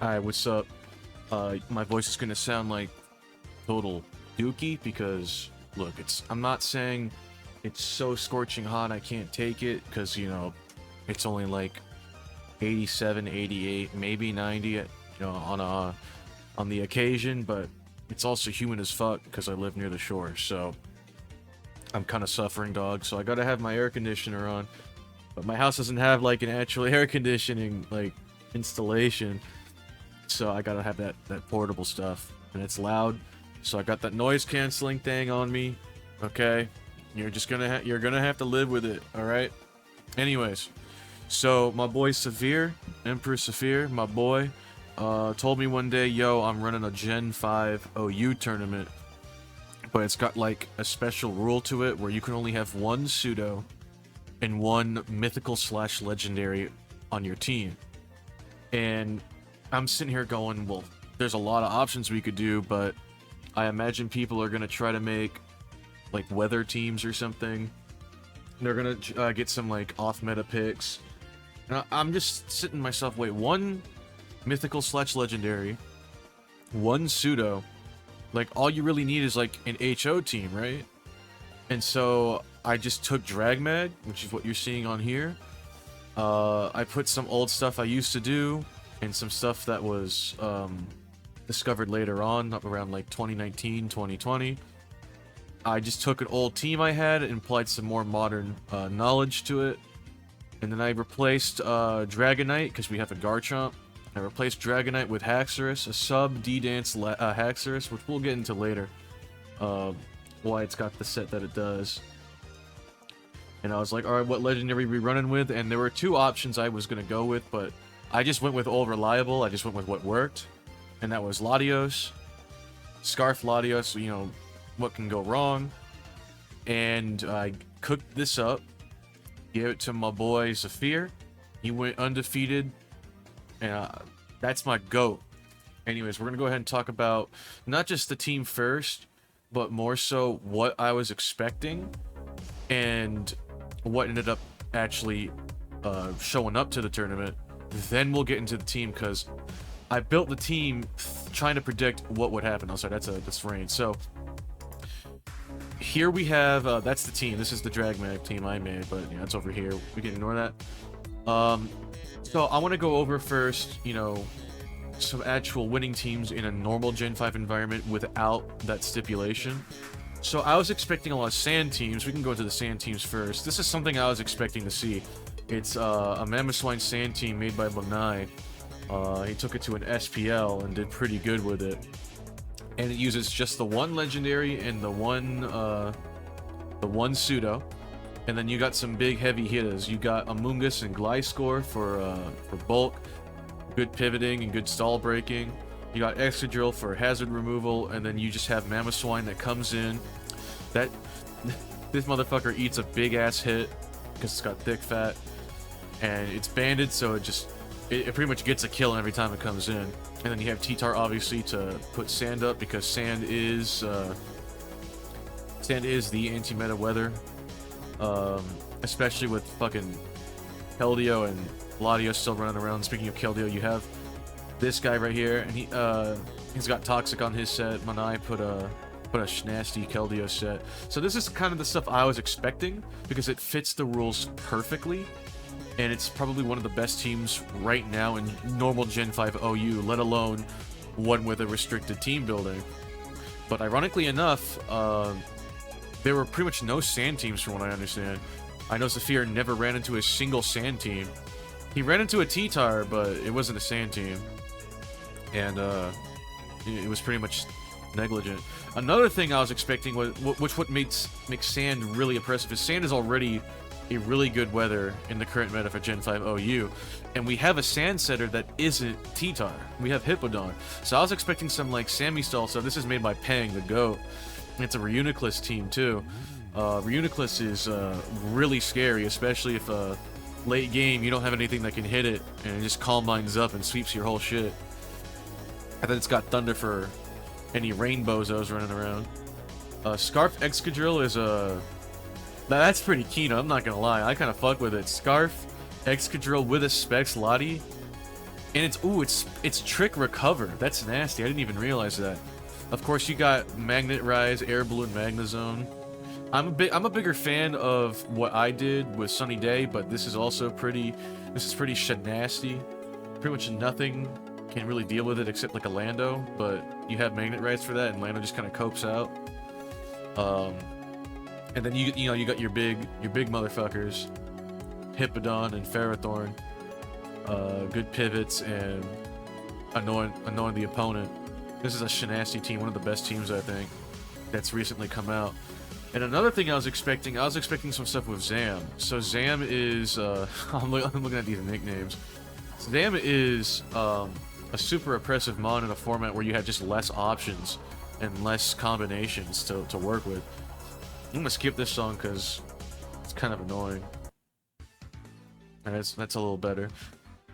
Hi, what's up? My voice is gonna sound like total dookie because, look, I'm not saying it's so scorching hot I can't take it, because, it's only like 87, 88, maybe 90, on the occasion, but it's also humid as fuck because I live near the shore, so I'm kind of suffering, dog, so I gotta have my air conditioner on, but my house doesn't have, like, an actual air conditioning, like, installation. So I gotta have that portable stuff, and it's loud. So I got that noise canceling thing on me. Okay, you're gonna have to live with it. All right. Anyways, so my boy Zafir, Emperor Zafir, my boy, told me one day, yo, I'm running a Gen 5 OU tournament, but it's got like a special rule to it where you can only have one pseudo and one mythical / legendary on your team, and I'm sitting here going, well, there's a lot of options we could do, but I imagine people are going to try to make, like, weather teams or something. They're going to get some, like, off-meta picks. And I'm just sitting myself, wait, one mythical / legendary, one pseudo, like, all you really need is, like, an HO team, right? And so I just took DragMag, which is what you're seeing on here. I put some old stuff I used to do, and some stuff that was discovered later on, around like 2019, 2020. I just took an old team I had and applied some more modern knowledge to it. And then I replaced Dragonite, because we have a Garchomp. I replaced Dragonite with Haxorus, a sub D-Dance Haxorus, which we'll get into later. Why it's got the set that it does. And I was like, alright, what legendary are we running with? And there were two options I was going to go with, but I just went with old reliable. I just went with what worked, and that was Latios, Scarf Latios. You know, what can go wrong? And I cooked this up, gave it to my boy Zafir. He went undefeated, and that's my GOAT. Anyways, we're gonna go ahead and talk about not just the team first, but more so what I was expecting and what ended up actually showing up to the tournament. Then we'll get into the team, because I built the team trying to predict what would happen. Oh, sorry, that's rain. So here we have that's the team. This is the DragMag team I made, but yeah, it's over here. We can ignore that. So I want to go over first, some actual winning teams in a normal Gen 5 environment without that stipulation. So I was expecting a lot of sand teams. We can go into the sand teams first. This is something I was expecting to see. It's a Mamoswine Sand team made by Lanai. He took it to an SPL and did pretty good with it. And it uses just the one legendary and the one pseudo. And then you got some big heavy hitters. You got Amoonguss and Gliscor for bulk, good pivoting and good stall breaking. You got Excadrill for hazard removal, and then you just have Mamoswine that comes in. This motherfucker eats a big ass hit because it's got thick fat. And it's banded, so it pretty much gets a kill every time it comes in. And then you have T-Tar, obviously, to put sand up, because sand is the anti-meta weather. Especially with fucking Keldeo and Latios still running around. Speaking of Keldeo, you have this guy right here, and he's got Toxic on his set. Manai put a nasty Keldeo set. So this is kind of the stuff I was expecting, because it fits the rules perfectly. And it's probably one of the best teams right now in normal Gen 5 OU, let alone one with a restricted team building. But ironically enough, there were pretty much no sand teams from what I understand. I know Zafir never ran into a single sand team. He ran into a T-Tar, but it wasn't a sand team. And it was pretty much negligent. Another thing I was expecting, what makes sand really impressive, is sand is already a really good weather in the current meta for Gen 5 OU, and we have a sand setter that isn't T-Tar. We have Hippodon, so I was expecting some like Sammy style stuff. This is made by Pang, the GOAT. It's a Reuniclus team too. Reuniclus is really scary, especially if late game you don't have anything that can hit it, and it just combines up and sweeps your whole shit. And then it's got Thunder for any rainbows I was running around. Scarf Excadrill is a that's pretty keen, I'm not gonna lie. I kind of fuck with it. Scarf, Excadrill with a Specs Lottie. And it's trick recover. That's nasty. I didn't even realize that. Of course, you got Magnet Rise, Air Balloon, Magnezone. I'm a bigger fan of what I did with Sunny Day, but this is also pretty nasty. Pretty much nothing can really deal with it except like a Lando, but you have Magnet Rise for that, and Lando just kind of copes out. And then you know you got your big motherfuckers, Hippodon and Ferrothorn. Good pivots and annoying the opponent. This is a Shanasty team, one of the best teams I think that's recently come out. And another thing I was expecting some stuff with Zam. So Zam is I'm looking at these nicknames. Zam is a super oppressive mon in a format where you have just less options and less combinations to work with. I'm gonna skip this song because it's kind of annoying. And that's a little better.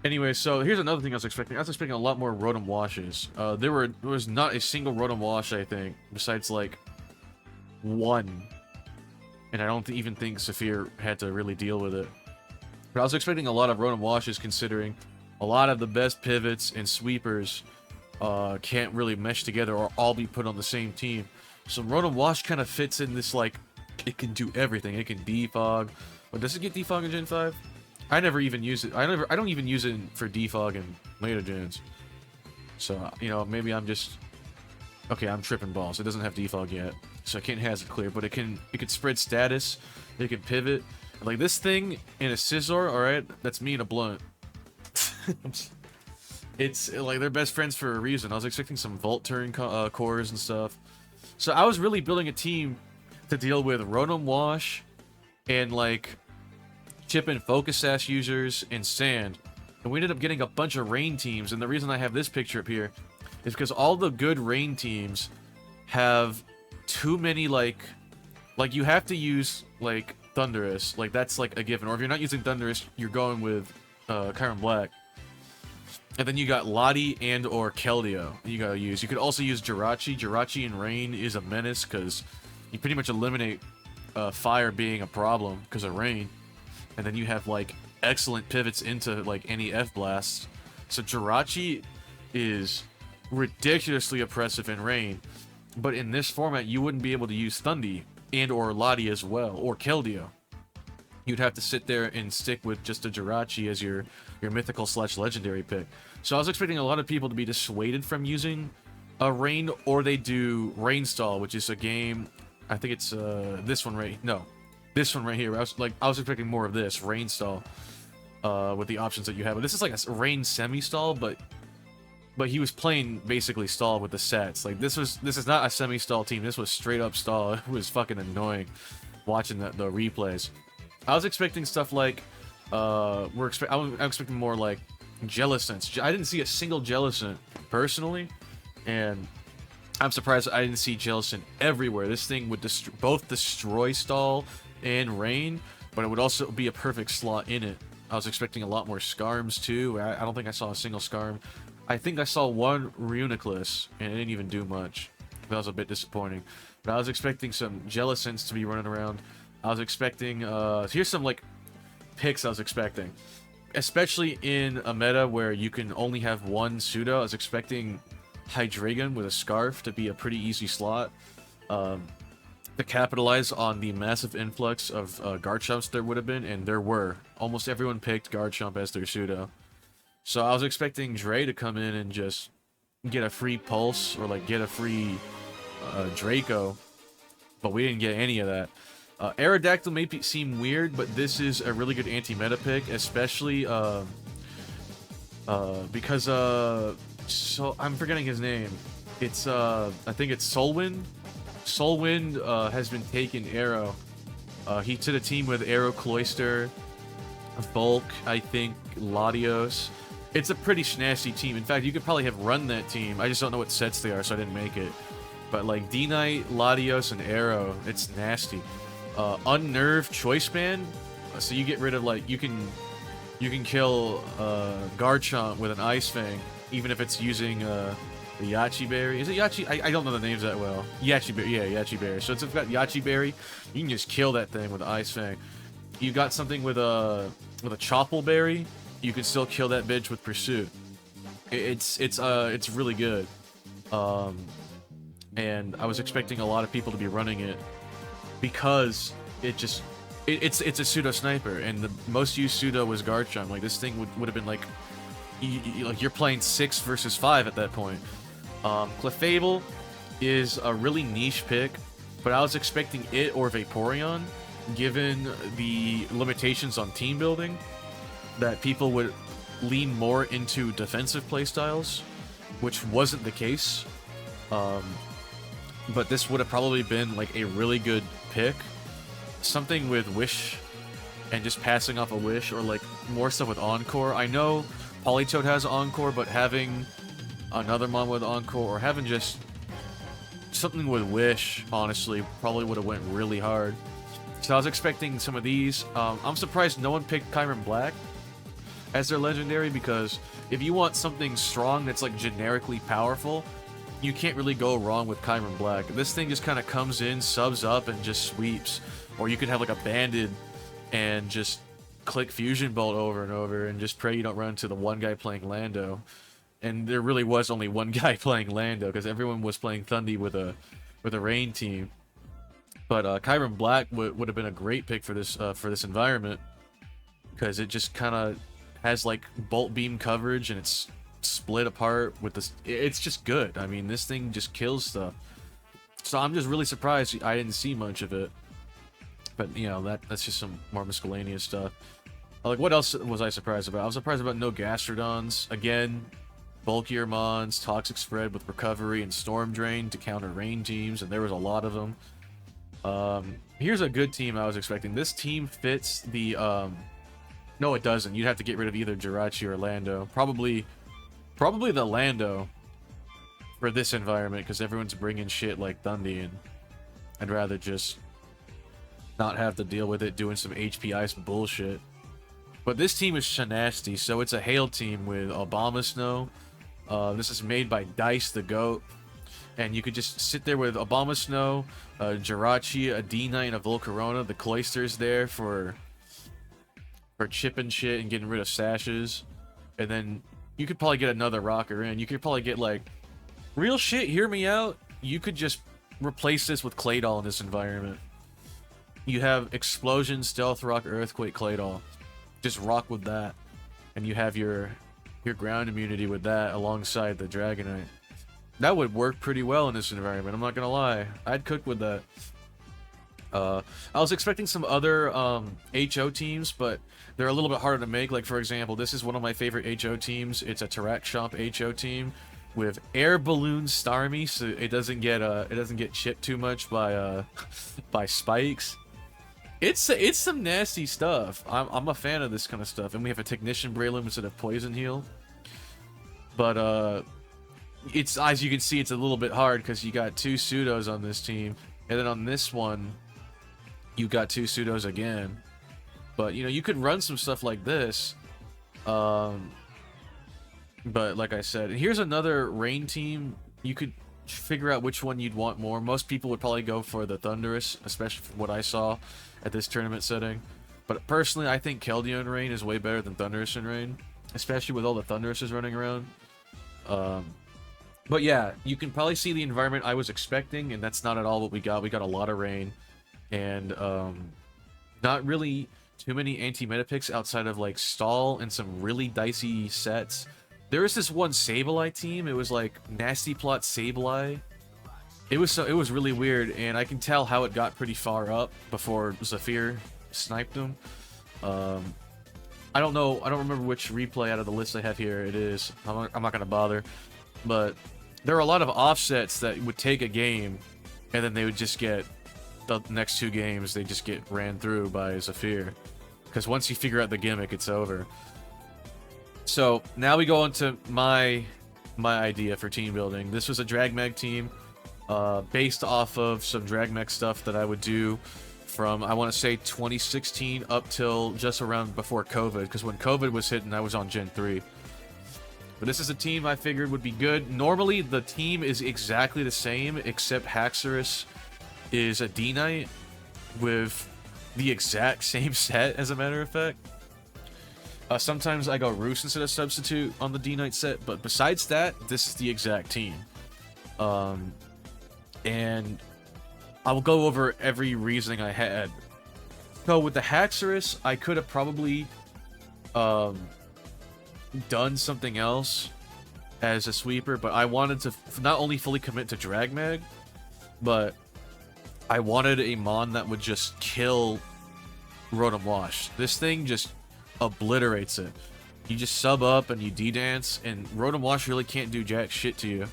Anyway, so here's another thing I was expecting. I was expecting a lot more Rotom Washes. There was not a single Rotom Wash, I think, besides like one. And I don't even think Zafir had to really deal with it. But I was expecting a lot of Rotom Washes, considering a lot of the best pivots and sweepers can't really mesh together or all be put on the same team. So Rotom Wash kind of fits in this, like, it can do everything. It can defog. But does it get defog in Gen 5? I never even use it. I don't even use it for defog in later gens. So, you know, maybe I'm just... Okay, I'm tripping balls. It doesn't have defog yet, so I can't hazard clear, but it can spread status, it can pivot. Like this thing in a Scizor, alright? That's me in a blunt. It's like they're best friends for a reason. I was expecting some Volt Turn cores and stuff. So I was really building a team to deal with Rotom Wash and like Chip and Focus Sash users and Sand. And we ended up getting a bunch of Rain teams, and the reason I have this picture up here is because all the good Rain teams have too many, like you have to use, like, Thundurus. Like, that's, like, a given. Or if you're not using Thundurus, you're going with Kyurem Black. And then you got Lottie and or Keldeo you gotta use. You could also use Jirachi. Jirachi in Rain is a menace, because you pretty much eliminate Fire being a problem because of Rain. And then you have, like, excellent pivots into, like, any F-Blasts. So Jirachi is ridiculously oppressive in Rain, but in this format you wouldn't be able to use Thundy and or Lottie as well, or Keldeo. You'd have to sit there and stick with just a Jirachi as your mythical / legendary pick. So I was expecting a lot of people to be dissuaded from using a Rain, or they do Rainstall, which is a game, I think it's this one right here. I was expecting more of this Rainstall with the options that you have. But this is like a Rain semi-stall, but he was playing basically stall with the sets. Like this is not a semi-stall team. This was straight up stall. It was fucking annoying watching the replays. I was expecting stuff like I'm expecting more like Jellicent. I didn't see a single Jellicent personally, and I'm surprised I didn't see Jellicent everywhere. This thing would both destroy stall and Rain, but it would also be a perfect slot in it. I was expecting a lot more Skarms too. I don't think I saw a single Skarm. I think I saw one Reuniclus, and it didn't even do much. That was a bit disappointing. But I was expecting some Jellicents to be running around. I was expecting, here's some, like, picks I was expecting. Especially in a meta where you can only have one pseudo, I was expecting Hydreigon with a Scarf to be a pretty easy slot. To capitalize on the massive influx of Garchomps there would have been, and there were. Almost everyone picked Garchomp as their pseudo. So I was expecting Dre to come in and just get a free Pulse, or like get a free Draco, but we didn't get any of that. Aerodactyl may seem weird, but this is a really good anti-meta pick, especially because so I'm forgetting his name. It's I think it's Solwind. Solwind has been taking Arrow. He to the team with Arrow, Cloyster, Bulk, I think Latios. It's a pretty snazzy team. In fact, you could probably have run that team. I just don't know what sets they are, so I didn't make it. But like D-Knight, Latios, and Arrow, it's nasty. Unnerved Choice Band, so you get rid of, like, you can kill Garchomp with an Ice Fang, even if it's using the Yachi Berry. Is it Yachi? I don't know the names that well. Yachi Berry, yeah, Yachi Berry. So it's got Yachi Berry, you can just kill that thing with Ice Fang. You got something with a Chople Berry, you can still kill that bitch with Pursuit. It's really good. Um, and I was expecting a lot of people to be running it because it's a pseudo sniper, and the most used pseudo was guard jump. Like this thing would have been like like you're playing 6 versus 5 at that point. Clefable is a really niche pick, but I was expecting it or Vaporeon, given the limitations on team building, that people would lean more into defensive playstyles, which wasn't the case. But this would have probably been like a really good pick. Something with Wish and just passing off a Wish, or like more stuff with Encore. I know Politoed has Encore, but having another Mon with Encore, or having just something with Wish, honestly, probably would have went really hard. So I was expecting some of these. I'm surprised no one picked Kyurem Black as their legendary, because if you want something strong that's like generically powerful, you can't really go wrong with Kyurem Black. This thing just kind of comes in, subs up, and just sweeps. Or you could have like a Banded and just click Fusion Bolt over and over and just pray you don't run into the one guy playing Lando. And there really was only one guy playing Lando, because everyone was playing Thundy with a Rain team. But Kyurem Black would have been a great pick for this environment, because it just kind of has like Bolt Beam coverage, and it's split apart with this. It's just good. I mean, this thing just kills stuff. So I'm just really surprised I didn't see much of it. But you know, that's just some more miscellaneous stuff. Like, what else was I surprised about? I was surprised about no Gastrodons. Again, bulkier mons, Toxic Spread with Recovery and Storm Drain to counter rain teams, and there was a lot of them. Here's a good team I was expecting. This team fits the no, it doesn't. You'd have to get rid of either Jirachi or Lando. Probably the Lando for this environment, because everyone's bringing shit like Thundy, and I'd rather just not have to deal with it doing some HP Ice bullshit. But this team is Shanasty, so it's a Hail team with Abomasnow. This is made by Dice the Goat, and you could just sit there with Abomasnow, Jirachi, a D-Knight, and a Volcarona. The Cloister's there for chipping shit and getting rid of sashes, and then you could probably get another rocker in. You could probably get, like, real shit, hear me out, you could just replace this with Claydol in this environment. You have Explosion, Stealth Rock, Earthquake, Claydol. Just rock with that, and you have your ground immunity with that alongside the Dragonite. That would work pretty well in this environment, I'm not gonna lie. I'd cook with that. I was expecting some other HO teams, but they're a little bit harder to make. Like, for example, this is one of my favorite HO teams. It's a Tarak HO team with Air Balloon Starmie, so it doesn't get chipped too much by by spikes. It's some nasty stuff. I'm a fan of this kind of stuff, and we have a Technician Breloom instead of Poison Heal. But it's, as you can see, it's a little bit hard because you got 2 pseudos on this team, and then on this one, you got 2 pseudos again. But you know, you could run some stuff like this. But like I said, and here's another rain team. You could figure out which one you'd want more. Most people would probably go for the Thunderous, especially from what I saw at this tournament setting. But personally, I think Keldeo in Rain is way better than Thunderous in Rain, especially with all the Thunderouses running around. But yeah, you can probably see the environment I was expecting, and that's not at all what we got. We got a lot of rain, and not really too many anti-meta picks outside of like Stall and some really dicey sets. There was this one Sableye team. It was like Nasty Plot Sableye. It was really weird, and I can tell how it got pretty far up before Zafir sniped him. I don't know. I don't remember which replay out of the list I have here it is. I'm not gonna bother. But there are a lot of offsets that would take a game, and then they would just get the next 2 games. They just get ran through by Zafir, because once you figure out the gimmick, it's over. So now we go into my idea for team building. This was a DragMag team, based off of some DragMag stuff that I would do from, I want to say, 2016 up till just around before COVID, because when COVID was hitting, I was on Gen 3. But this is a team I figured would be good. Normally, the team is exactly the same, except Haxorus is a D-Knight with the exact same set, as a matter of fact. Sometimes I go Roost instead of Substitute on the D-Knight set, but besides that, this is the exact team. And I will go over every reasoning I had. So with the Haxorus, I could have probably done something else as a sweeper, but I wanted to not only fully commit to DragMag, but I wanted a mon that would just kill Rotom Wash. This thing just obliterates it. You just sub up and you D-dance, and Rotom Wash really can't do jack shit to you.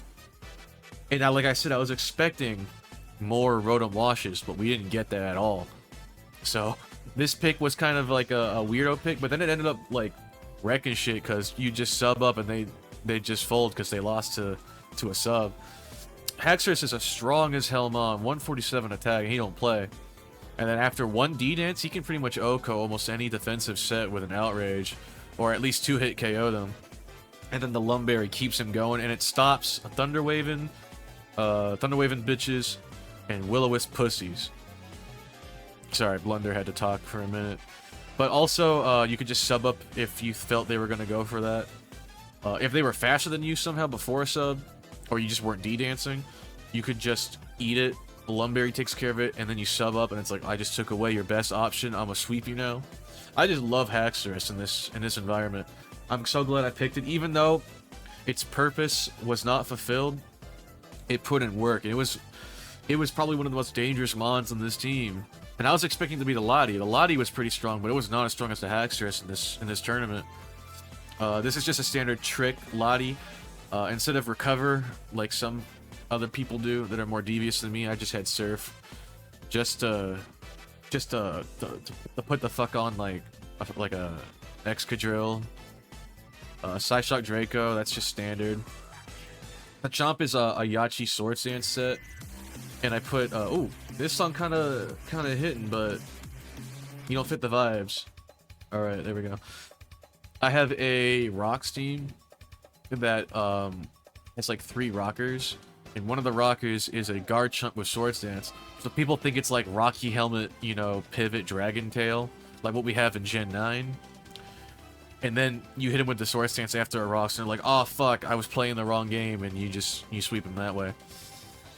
And now, like I said, I was expecting more Rotom Washes, but we didn't get that at all. So this pick was kind of like a weirdo pick, but then it ended up like wrecking shit because you just sub up and they just fold because they lost to a sub. Haxorus is a strong as hell mon, 147 attack, and he don't play. And then after one D-Dance, he can pretty much OHKO almost any defensive set with an Outrage, or at least 2-hit KO them. And then the Lumberry keeps him going, and it stops Thunderwaving bitches, and Will-O-Wisp pussies. Sorry, Blunder had to talk for a minute. But also, you could just sub up if you felt they were going to go for that. If they were faster than you somehow before a sub, or you just weren't D-dancing, you could just eat it. The Lumberry takes care of it, and then you sub up, and it's like, I just took away your best option. I'm gonna sweep you now. I just love Haxorus in this environment. I'm so glad I picked it, even though its purpose was not fulfilled. It put in work. It was probably one of the most dangerous mons on this team. And I was expecting to be the Lottie. The Lottie was pretty strong, but it was not as strong as the Haxorus in this tournament. This is just a standard trick Lottie. Instead of recover like some other people do that are more devious than me, I just had Surf, just to put the fuck on like a Excadrill, Psyshock Draco. That's just standard. The Chomp is a Yachi Swords Dance set, and I put oh, this song kind of hitting, but you don't fit the vibes. All right, there we go. I have a Rocks team that has like 3 rockers, and one of the rockers is a Garchomp with Swords Dance. So people think it's like Rocky Helmet, you know, Pivot Dragon Tail, like what we have in Gen 9. And then you hit him with the Swords Dance after a Rocks, and they're like, oh fuck, I was playing the wrong game, and you sweep him that way.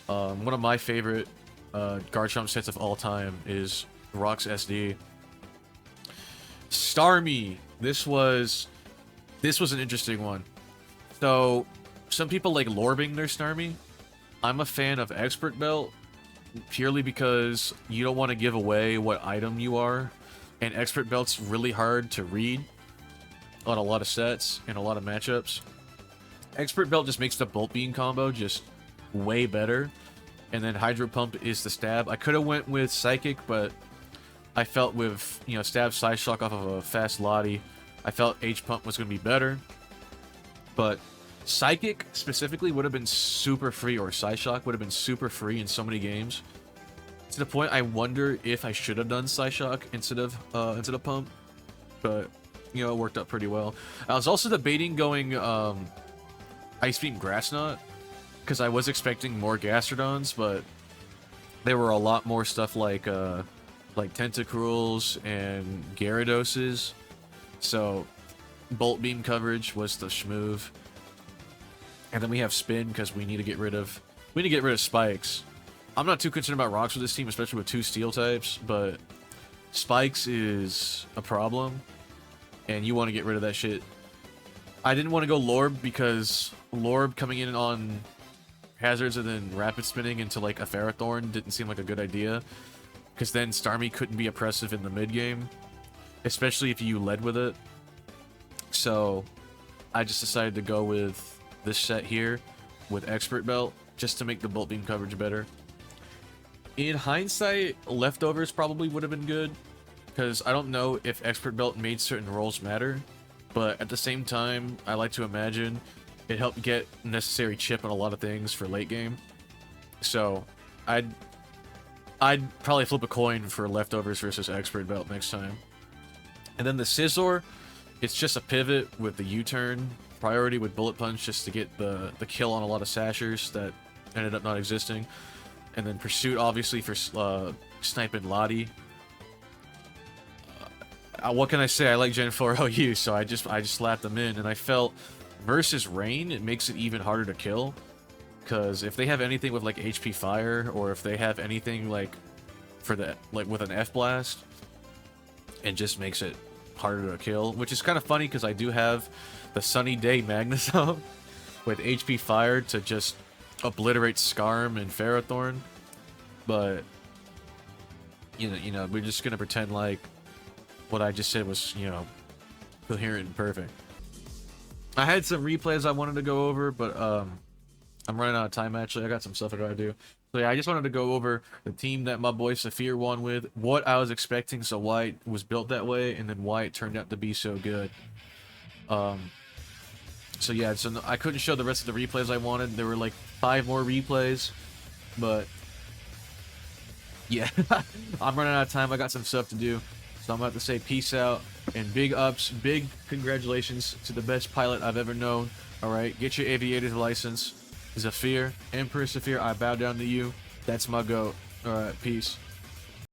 One of my favorite Garchomp sets of all time is Rocks SD. Starmie. This was an interesting one. So, some people like Lorbing their Starmie. I'm a fan of Expert Belt, purely because you don't want to give away what item you are, and Expert Belt's really hard to read on a lot of sets and a lot of matchups. Expert Belt just makes the Bolt Beam combo just way better, and then Hydro Pump is the stab. I could have went with Psychic, but I felt with, you know, stab Psyshock off of a fast Lottie, I felt H-Pump was going to be better. But Psychic specifically would have been super free, or Psyshock would have been super free in so many games. To the point I wonder if I should have done Psyshock instead of Pump. But, you know, it worked out pretty well. I was also debating going Ice Beam Grass Knot, because I was expecting more Gastrodons, but there were a lot more stuff like Tentacruels and Gyarados. So Bolt Beam coverage was the schmoove. And then we have Spin because we need to get rid of Spikes. I'm not too concerned about Rocks with this team, especially with 2 Steel types, but Spikes is a problem, and you want to get rid of that shit. I didn't want to go Lorb because Lorb coming in on hazards and then rapid spinning into like a Ferrothorn didn't seem like a good idea, because then Starmie couldn't be oppressive in the mid game, especially if you led with it. So I just decided to go with this set here with Expert Belt just to make the Bolt Beam coverage better. In hindsight, Leftovers probably would have been good, because I don't know if Expert Belt made certain roles matter, but at the same time, I like to imagine it helped get necessary chip on a lot of things for late game. So I'd probably flip a coin for Leftovers versus Expert Belt next time. And then the Scizor, it's just a pivot with the U-turn priority with Bullet Punch just to get the kill on a lot of Sashers that ended up not existing. And then Pursuit, obviously, for sniping Lottie. what can I say? I like Gen 4 OU, so I just slapped them in, and I felt versus Rain, it makes it even harder to kill, because if they have anything with like HP fire, or if they have anything like for the with an F blast, it just makes it harder to kill, which is kind of funny because I do have the Sunny Day Magnezone with HP fire to just obliterate Skarm and Ferrothorn, but you know, we're just gonna pretend like what I just said was, you know, coherent and perfect. I had some replays I wanted to go over, but I'm running out of time actually. I got some stuff I gotta do. So yeah, I just wanted to go over the team that my boy Zafir won with, what I was expecting, so why it was built that way, and then why it turned out to be so good. So yeah, so I couldn't show the rest of the replays I wanted. There were like 5 more replays, but yeah, I'm running out of time. I got some stuff to do, so I'm about to say peace out and big ups, big congratulations to the best pilot I've ever known. All right, get your aviator's license. Zafir, Emperor Zafir, I bow down to you. That's my goat. All right, peace.